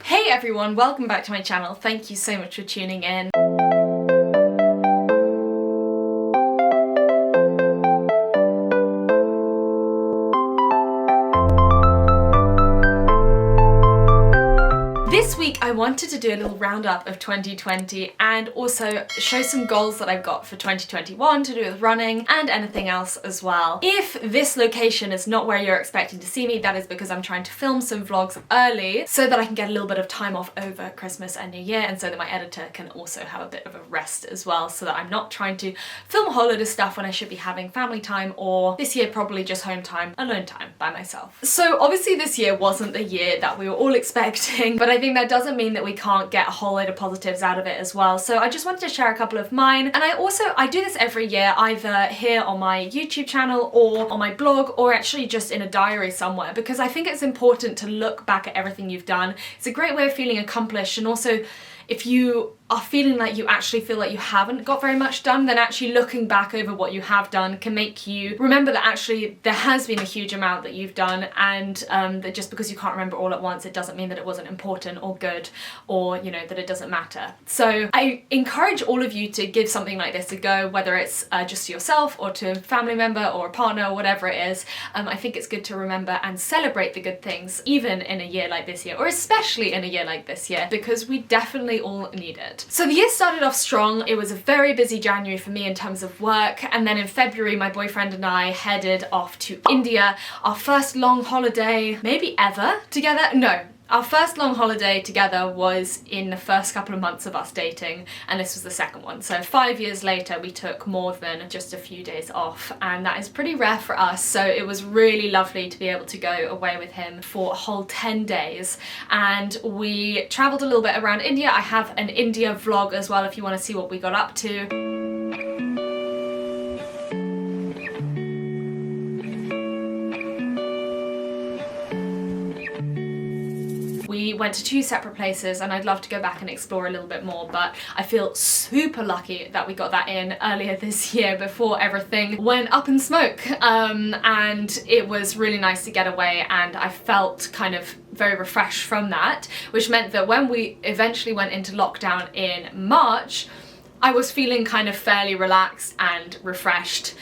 Hey everyone, welcome back to my channel. Thank you so much for tuning in. This week I wanted to do a little roundup of 2020 and also show some goals that I've got for 2021 to do with running and anything else as well. If this location is not where you're expecting to see me, that is because I'm trying to film some vlogs early so that I can get a little bit of time off over Christmas and New Year, and so that my editor can also have a bit of a rest as well, so that I'm not trying to film a whole load of stuff when I should be having family time, or this year probably just home time, alone time by myself. So obviously this year wasn't the year that we were all expecting, but I think that doesn't mean that we can't get a whole load of positives out of it as well. So I just wanted to share a couple of mine, and I do this every year, either here on my YouTube channel or on my blog, or actually just in a diary somewhere, because I think it's important to look back at everything you've done. It's a great way of feeling accomplished, and also if you are feeling like you actually feel like you haven't got very much done, then actually looking back over what you have done can make you remember that actually there has been a huge amount that you've done, and that just because you can't remember all at once, it doesn't mean that it wasn't important or good, or you know, that it doesn't matter. So I encourage all of you to give something like this a go, whether it's just to yourself or to a family member or a partner or whatever it is. I think it's good to remember and celebrate the good things, even in a year like this year, or especially in a year like this year, because we definitely all need it. So the year started off strong. It was a very busy January for me in terms of work, and then in February my boyfriend and I headed off to India, our first long holiday maybe ever together. No, our first long holiday together was in the first couple of months of us dating, and this was the second one. So 5 years later we took more than just a few days off, and that is pretty rare for us. So it was really lovely to be able to go away with him for a whole 10 days. And we travelled a little bit around India. I have an India vlog as well if you want to see what we got up to. We went to 2 separate places, and I'd love to go back and explore a little bit more, but I feel super lucky that we got that in earlier this year before everything went up in smoke. And it was really nice to get away, and I felt kind of very refreshed from that, which meant that when we eventually went into lockdown in March, I was feeling kind of fairly relaxed and refreshed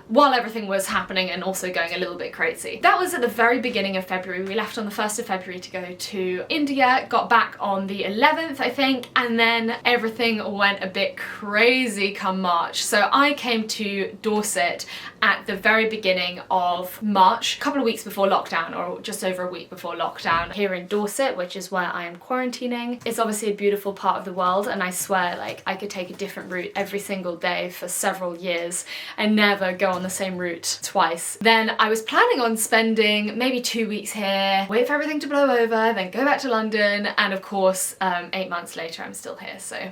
while everything was happening and also going a little bit crazy. That was at the very beginning of February. We left on the 1st of February to go to India, got back on the 11th, I think, and then everything went a bit crazy come March. So I came to Dorset at the very beginning of March, a couple of weeks before lockdown, or just over a week before lockdown, here in Dorset, which is where I am quarantining. It's obviously a beautiful part of the world, and I swear, like, I could take a different route every single day for several years and never go on the same route twice. Then I was planning on spending maybe 2 weeks here, wait for everything to blow over, then go back to London, and of course 8 months later I'm still here. So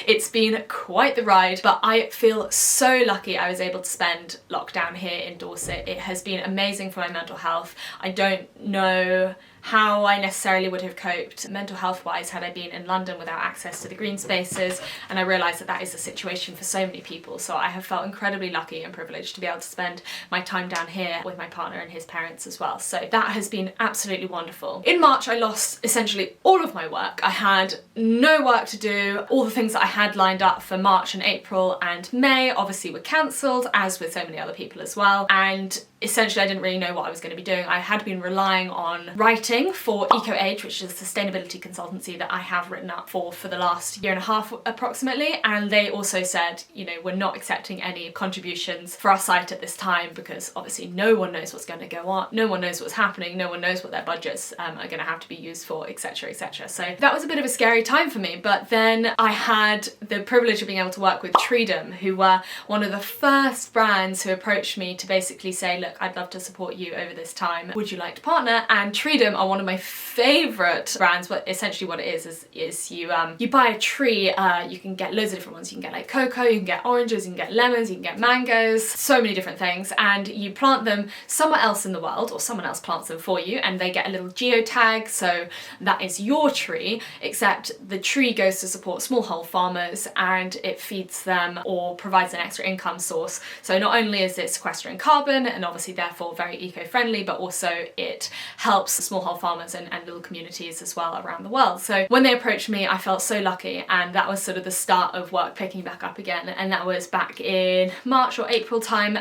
it's been quite the ride, but I feel so lucky I was able to spend lockdown here in Dorset. It has been amazing for my mental health. I don't know how I necessarily would have coped mental health wise had I been in London without access to the green spaces, and I realise that that is a situation for so many people. So I have felt incredibly lucky and privileged to be able to spend my time down here with my partner and his parents as well. So that has been absolutely wonderful. In March I lost essentially all of my work. I had no work to do. All the things that I had lined up for March and April and May obviously were cancelled, as with so many other people as well, and essentially I didn't really know what I was going to be doing. I had been relying on writing for EcoAge, which is a sustainability consultancy that I have written up for the last year and a half approximately, and they also said, you know, we're not accepting any contributions for our site at this time, because obviously no one knows what's going to go on, no one knows what's happening, no one knows what their budgets are going to have to be used for, etc, etc. So that was a bit of a scary time for me. But then I had the privilege of being able to work with Tribe, who were one of the first brands who approached me to basically say, look, I'd love to support you over this time, would you like to partner? And Tribe are one of my favourite brands. But essentially what it is you buy a tree, you can get loads of different ones. You can get like cocoa, you can get oranges, you can get lemons, you can get mangoes, so many different things, and you plant them somewhere else in the world, or someone else plants them for you, and they get a little geotag, so that is your tree, except the tree goes to support smallholder farmers and it feeds them or provides an extra income source. So not only is it sequestering carbon and obviously obviously therefore very eco-friendly, but also it helps smallholder farmers and little communities as well around the world. So when they approached me, I felt so lucky, and that was sort of the start of work picking back up again, and that was back in March or April time,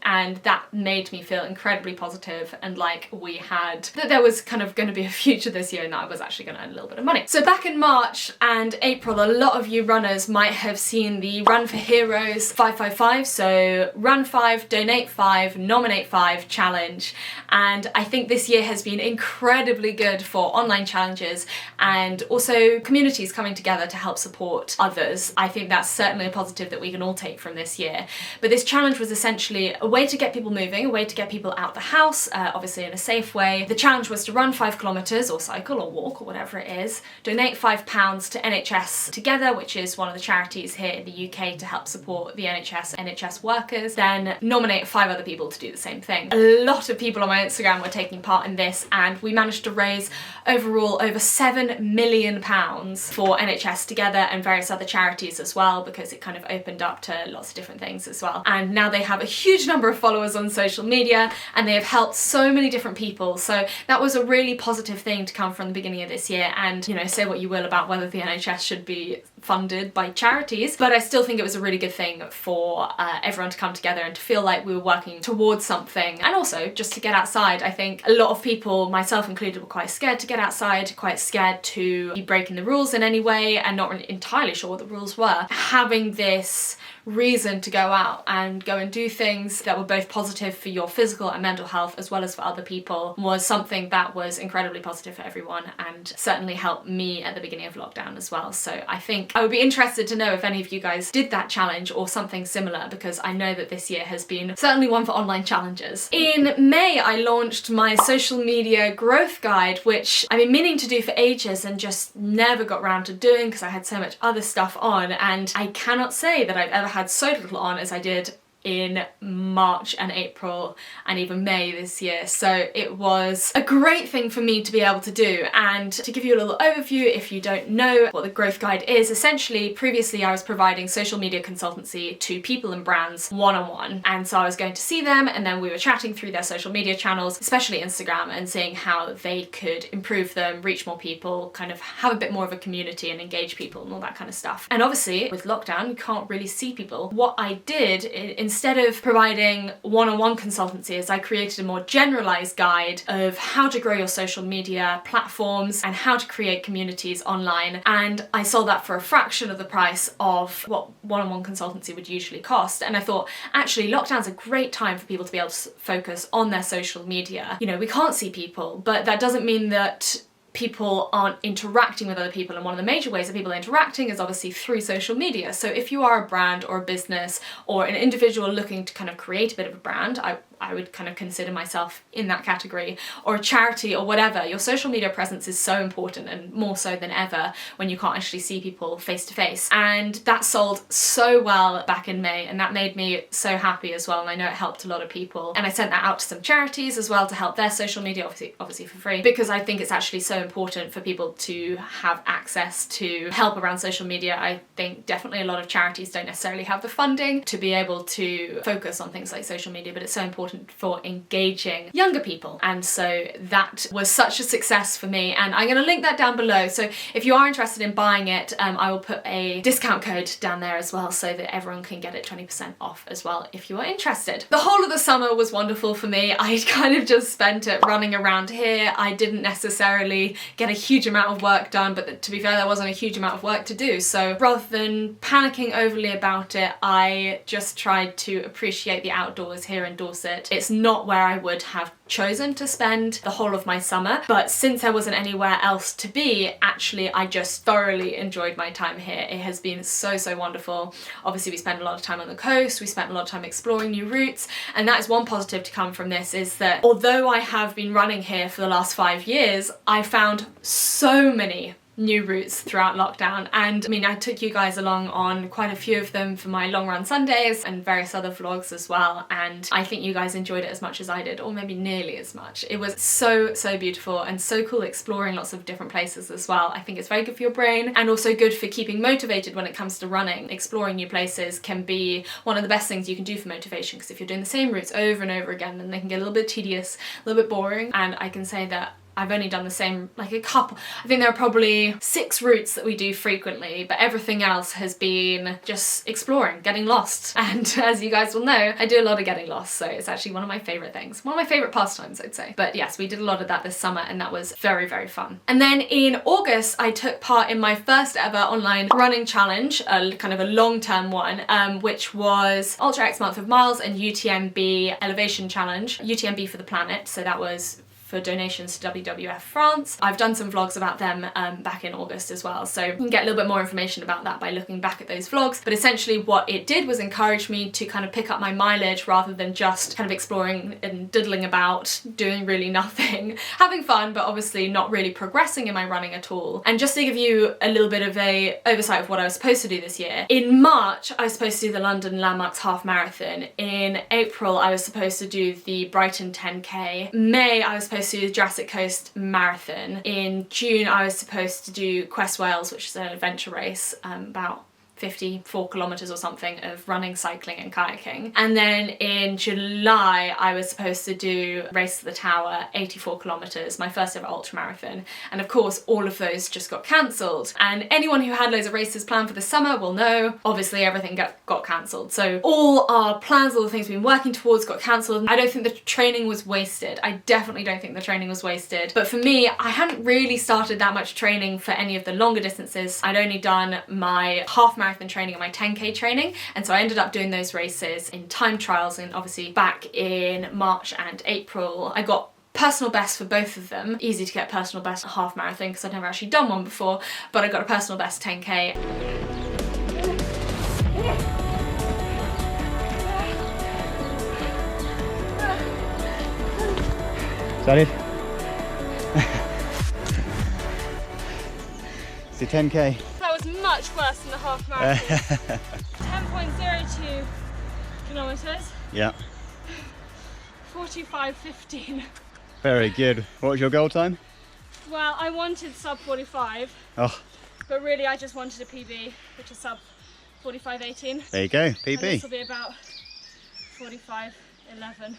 and that made me feel incredibly positive and like that there was kind of going to be a future this year and that I was actually going to earn a little bit of money. So back in March and April, a lot of you runners might have seen the Run for Heroes 555, so Run 5, Donate 5, Nominate 5 challenge, and I think this year has been incredibly good for online challenges and also communities coming together to help support others. I think that's certainly a positive that we can all take from this year. But this challenge was essentially a way to get people moving, a way to get people out the house, obviously in a safe way. The challenge was to run 5 kilometres or cycle or walk or whatever it is, donate £5 to NHS Together, which is one of the charities here in the UK to help support the NHS workers, then nominate 5 other people to do the same thing. A lot of people on my Instagram were taking part in this, and we managed to raise overall over £7 million for NHS Together and various other charities as well, because it kind of opened up to lots of different things as well. And now they have a huge number of followers on social media, and they have helped so many different people. So that was a really positive thing to come from the beginning of this year. And, you know, say what you will about whether the NHS should be funded by charities, but I still think it was a really good thing for everyone to come together and to feel like we were working towards something, and also just to get outside. I think a lot of people, myself included, were quite scared to get outside, quite scared to be breaking the rules in any way, and not really entirely sure what the rules were. Having this reason to go out and go and do things that were both positive for your physical and mental health as well as for other people was something that was incredibly positive for everyone, and certainly helped me at the beginning of lockdown as well. So I think I would be interested to know if any of you guys did that challenge or something similar, because I know that this year has been certainly one for online challenges. In May, I launched my social media growth guide, which I've been meaning to do for ages and just never got around to doing because I had so much other stuff on, and I cannot say that I've ever had so little on as I did in March and April and even May this year. So it was a great thing for me to be able to do. And to give you a little overview, if you don't know what the growth guide is, essentially previously I was providing social media consultancy to people and brands one-on-one, and so I was going to see them and then we were chatting through their social media channels, especially Instagram, and seeing how they could improve them, reach more people, kind of have a bit more of a community and engage people and all that kind of stuff. And obviously with lockdown you can't really see people. What I did instead of providing one-on-one consultancy is I created a more generalized guide of how to grow your social media platforms and how to create communities online, and I sold that for a fraction of the price of what one-on-one consultancy would usually cost. And I thought, actually, lockdown's a great time for people to be able to focus on their social media. You know, we can't see people, but that doesn't mean that people aren't interacting with other people, and one of the major ways that people are interacting is obviously through social media. So if you are a brand or a business or an individual looking to kind of create a bit of a brand, I would kind of consider myself in that category, or a charity or whatever, your social media presence is so important, and more so than ever when you can't actually see people face to face. And that sold so well back in May, and that made me so happy as well, and I know it helped a lot of people. And I sent that out to some charities as well to help their social media, obviously for free, because I think it's actually so important for people to have access to help around social media. I think definitely a lot of charities don't necessarily have the funding to be able to focus on things like social media, but it's so important for engaging younger people, and so that was such a success for me, and I'm going to link that down below. So if you are interested in buying it, I will put a discount code down there as well so that everyone can get it 20% off as well if you are interested. The whole of the summer was wonderful for me. I kind of just spent it running around here. I didn't necessarily get a huge amount of work done, but to be fair, there wasn't a huge amount of work to do, so rather than panicking overly about it, I just tried to appreciate the outdoors here in Dorset. It's not where I would have chosen to spend the whole of my summer, but since there wasn't anywhere else to be, actually I just thoroughly enjoyed my time here. It has been so wonderful. Obviously we spent a lot of time on the coast, we spent a lot of time exploring new routes, and that is one positive to come from this, is that although I have been running here for the last 5 years, I found so many new routes throughout lockdown. And I mean, I took you guys along on quite a few of them for my long run Sundays and various other vlogs as well, and I think you guys enjoyed it as much as I did, or maybe nearly as much. It was so beautiful and so cool exploring lots of different places as well. I think it's very good for your brain and also good for keeping motivated when it comes to running. Exploring new places can be one of the best things you can do for motivation, because if you're doing the same routes over and over again, then they can get a little bit tedious, a little bit boring. And I can say that I've only done the same, like a couple, I think there are probably 6 routes that we do frequently, but everything else has been just exploring, getting lost. And as you guys will know, I do a lot of getting lost, so it's actually one of my favourite things. One of my favourite pastimes, I'd say. But yes, we did a lot of that this summer, and that was very fun. And then in August, I took part in my first ever online running challenge, kind of a long-term one, which was Ultra X Month of Miles and UTMB Elevation Challenge. UTMB for the planet, so that was for donations to WWF France. I've done some vlogs about them back in August as well, so you can get a little bit more information about that by looking back at those vlogs. But essentially what it did was encourage me to kind of pick up my mileage rather than just kind of exploring and diddling about, doing really nothing, having fun, but obviously not really progressing in my running at all. And just to give you a little bit of a oversight of what I was supposed to do this year, in March I was supposed to do the London Landmarks Half Marathon. In April I was supposed to do the Brighton 10k. May I was supposed to do the Jurassic Coast Marathon. In June I was supposed to do Quest Wales, which is an adventure race, about 54 kilometers or something of running, cycling and kayaking. And then in July I was supposed to do Race to the Tower, 84 kilometers, my first ever ultramarathon. And of course all of those just got cancelled. And anyone who had loads of races planned for the summer will know, obviously everything got cancelled. So all our plans, all the things we've been working towards got cancelled. I don't think the training was wasted. I definitely don't think the training was wasted. But for me, I hadn't really started that much training for any of the longer distances. I'd only done my half marathon training and my 10k training, and so I ended up doing those races in time trials. And obviously back in March and April I got personal best for both of them. Easy to get personal best half marathon because I'd never actually done one before, but I got a personal best 10k. Excited? It's a 10k. That was much worse than the half marathon. 10.02 kilometers. Yeah. 45.15. Very good. What was your goal time? Well, I wanted sub 45. Oh. But really I just wanted a PB, which is sub 45.18. There you go, PB. And this will be about 45.11.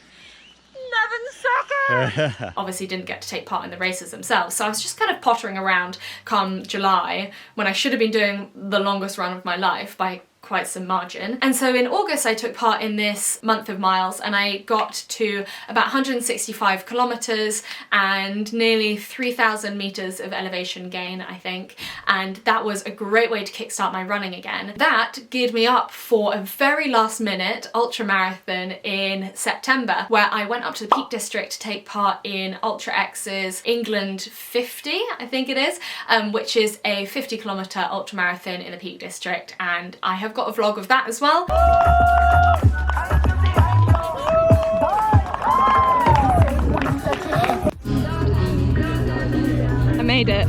11 seconds! Obviously didn't get to take part in the races themselves, so I was just kind of pottering around come July when I should have been doing the longest run of my life by quite some margin. And so in August I took part in this month of miles, and I got to about 165 kilometers and nearly 3,000 meters of elevation gain, I think, and that was a great way to kickstart my running again. That geared me up for a very last minute ultra marathon in September, where I went up to the Peak District to take part in Ultra X's England 50, I think it is, which is a 50-kilometer ultra marathon in the Peak District, and I have got a vlog of that as well. I made it.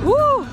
Woo!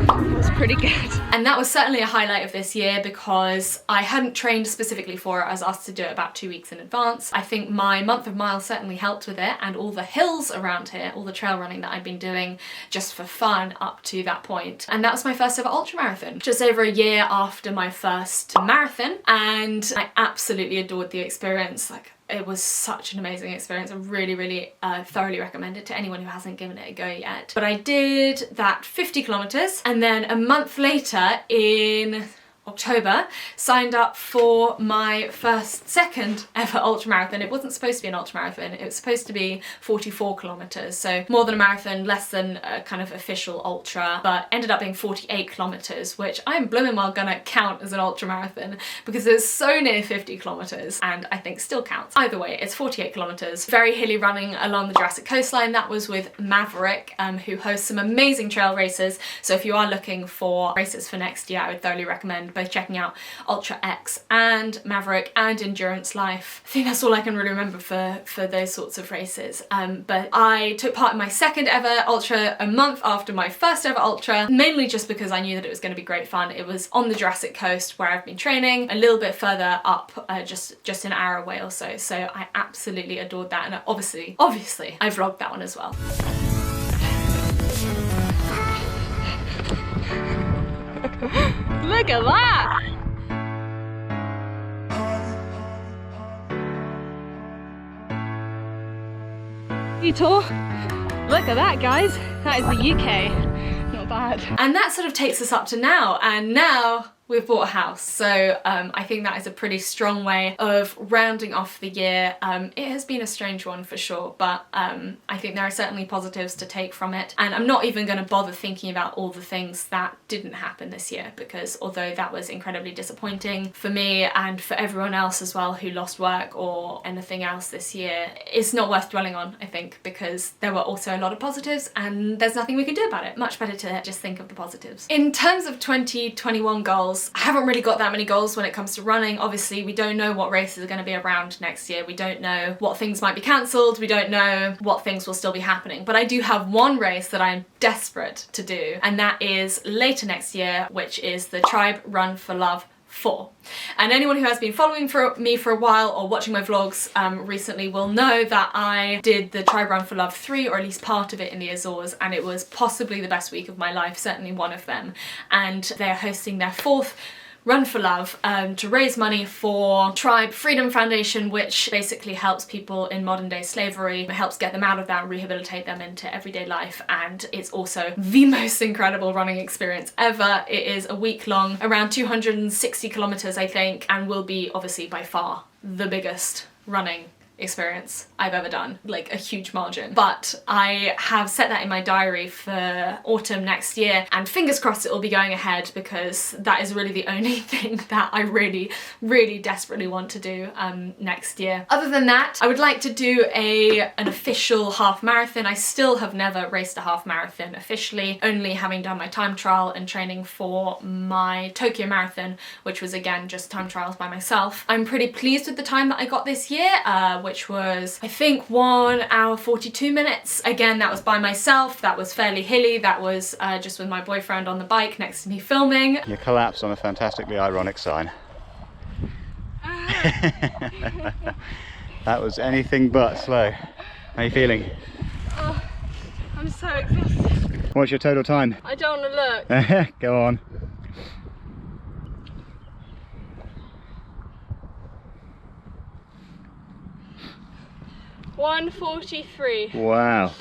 It was pretty good. And that was certainly a highlight of this year because I hadn't trained specifically for it. I was asked to do it about 2 weeks in advance. I think my month of miles certainly helped with it, and all the hills around here, all the trail running that I'd been doing just for fun up to that point. And that was my first ever ultramarathon, just over a year after my first marathon, and I absolutely adored the experience. Like, it was such an amazing experience. I really thoroughly recommend it to anyone who hasn't given it a go yet. But I did that 50 kilometers, and then a month later in October signed up for my second ever ultramarathon. It wasn't supposed to be an ultramarathon, it was supposed to be 44 kilometers, so more than a marathon, less than a kind of official ultra, but ended up being 48 kilometers, which I'm blooming well gonna count as an ultramarathon because it's so near 50 kilometers, and I think still counts. Either way, it's 48 kilometers. Very hilly running along the Jurassic coastline. That was with Maverick, who hosts some amazing trail races, so if you are looking for races for next year, I would thoroughly recommend recommend both checking out Ultra X and Maverick and Endurance Life. I think that's all I can really remember for those sorts of races. But I took part in my second ever Ultra a month after my first ever Ultra, mainly just because I knew that it was going to be great fun. It was on the Jurassic Coast where I've been training, a little bit further up, just an hour away or so. So I absolutely adored that, and obviously I vlogged that one as well. Look at that! Tour. Look at that, guys. That is the UK. Not bad. And that sort of takes us up to now, and now we've bought a house. So I think that is a pretty strong way of rounding off the year. It has been a strange one for sure, but I think there are certainly positives to take from it. And I'm not even going to bother thinking about all the things that didn't happen this year, because although that was incredibly disappointing for me and for everyone else as well who lost work or anything else this year, it's not worth dwelling on, I think, because there were also a lot of positives and there's nothing we can do about it. Much better to just think of the positives. In terms of 2021 goals, I haven't really got that many goals when it comes to running. Obviously, we don't know what races are going to be around next year. We don't know what things might be cancelled. We don't know what things will still be happening. But I do have one race that I'm desperate to do, and that is later next year, which is the Tribe RFL 4. And anyone who has been following me for a while or watching my vlogs recently will know that I did the Tribe RFL 3, or at least part of it, in the Azores, and it was possibly the best week of my life, certainly one of them. And they're hosting their 4th Run for Love to raise money for Tribe Freedom Foundation, which basically helps people in modern day slavery. It helps get them out of that and rehabilitate them into everyday life, and it's also the most incredible running experience ever. It is a week long, around 260 kilometers I think, and will be obviously by far the biggest running experience I've ever done, like a huge margin. But I have set that in my diary for autumn next year, and fingers crossed it will be going ahead, because that is really the only thing that I really desperately want to do next year. Other than that, I would like to do an official half marathon. I still have never raced a half marathon officially, only having done my time trial and training for my Tokyo Marathon, which was again just time trials by myself. I'm pretty pleased with the time that I got this year, which was I think 1 hour 42 minutes. Again, that was by myself, that was fairly hilly, that was just with my boyfriend on the bike next to me filming. You collapsed on a fantastically ironic sign. That was anything but slow. How are you feeling? Oh, I'm so exhausted. What's your total time? I don't want to look. Go on. 1:43. Wow.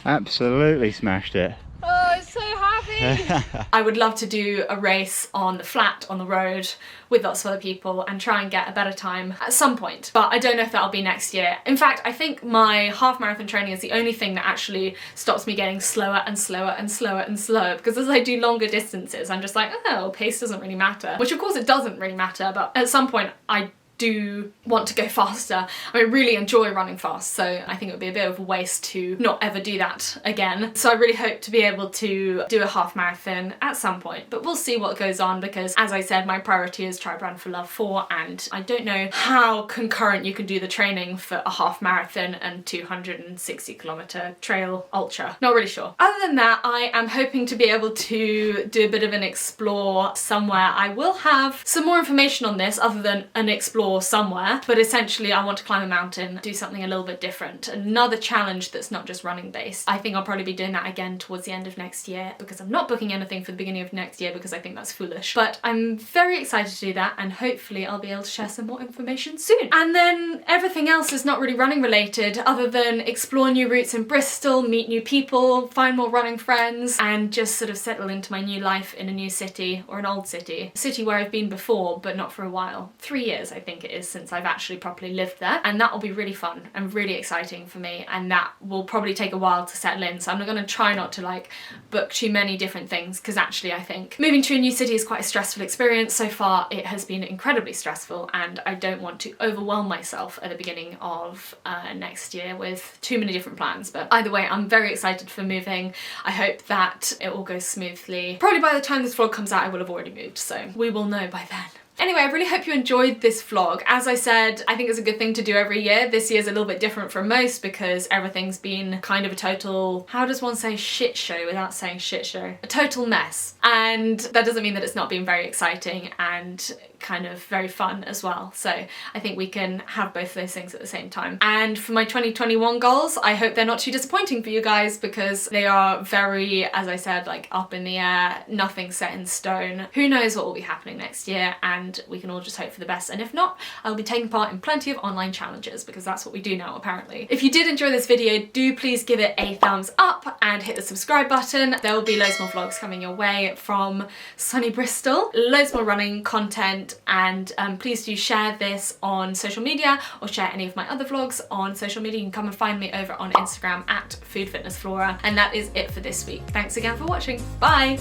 Absolutely smashed it. Oh, I'm so happy. I would love to do a race on the flat, on the road, with lots of other people and try and get a better time at some point. But I don't know if that'll be next year. In fact, I think my half marathon training is the only thing that actually stops me getting slower and slower and slower and slower, because as I do longer distances, I'm just like, oh, pace doesn't really matter. Which of course it doesn't really matter, but at some point I do want to go faster. I really enjoy running fast, so I think it would be a bit of a waste to not ever do that again. So I really hope to be able to do a half marathon at some point, but we'll see what goes on, because as I said, my priority is Tribe RFL 4, and I don't know how concurrent you can do the training for a half marathon and 260 kilometer trail ultra. Not really sure. Other than that, I am hoping to be able to do a bit of an explore somewhere. I will have some more information on this other than an explore somewhere, but essentially I want to climb a mountain, do something a little bit different, another challenge that's not just running based. I think I'll probably be doing that again towards the end of next year, because I'm not booking anything for the beginning of next year because I think that's foolish. But I'm very excited to do that, and hopefully I'll be able to share some more information soon. And then everything else is not really running related, other than explore new routes in Bristol, meet new people, find more running friends, and just sort of settle into my new life in a new city, or an old city. A city where I've been before but not for a while. 3 years I think think it is since I've actually properly lived there, and that will be really fun and really exciting for me, and that will probably take a while to settle in. So I'm going to try not to like book too many different things, because actually I think moving to a new city is quite a stressful experience. So far it has been incredibly stressful, and I don't want to overwhelm myself at the beginning of next year with too many different plans. But either way, I'm very excited for moving. I hope that it all goes smoothly. Probably by the time this vlog comes out I will have already moved, so we will know by then. Anyway, I really hope you enjoyed this vlog. As I said, I think it's a good thing to do every year. This year's a little bit different from most because everything's been kind of a total, how does one say shit show without saying shit show? A total mess. And that doesn't mean that it's not been very exciting and kind of very fun as well. So I think we can have both of those things at the same time. And for my 2021 goals, I hope they're not too disappointing for you guys, because they are very, as I said, like up in the air, nothing set in stone. Who knows what will be happening next year, and we can all just hope for the best. And if not, I'll be taking part in plenty of online challenges, because that's what we do now apparently. If you did enjoy this video, do please give it a thumbs up and hit the subscribe button. There will be loads more vlogs coming your way from sunny Bristol, loads more running content, and please do share this on social media or share any of my other vlogs on social media. You can come and find me over on Instagram at foodfitnessflora. And that is it for this week. Thanks again for watching. Bye!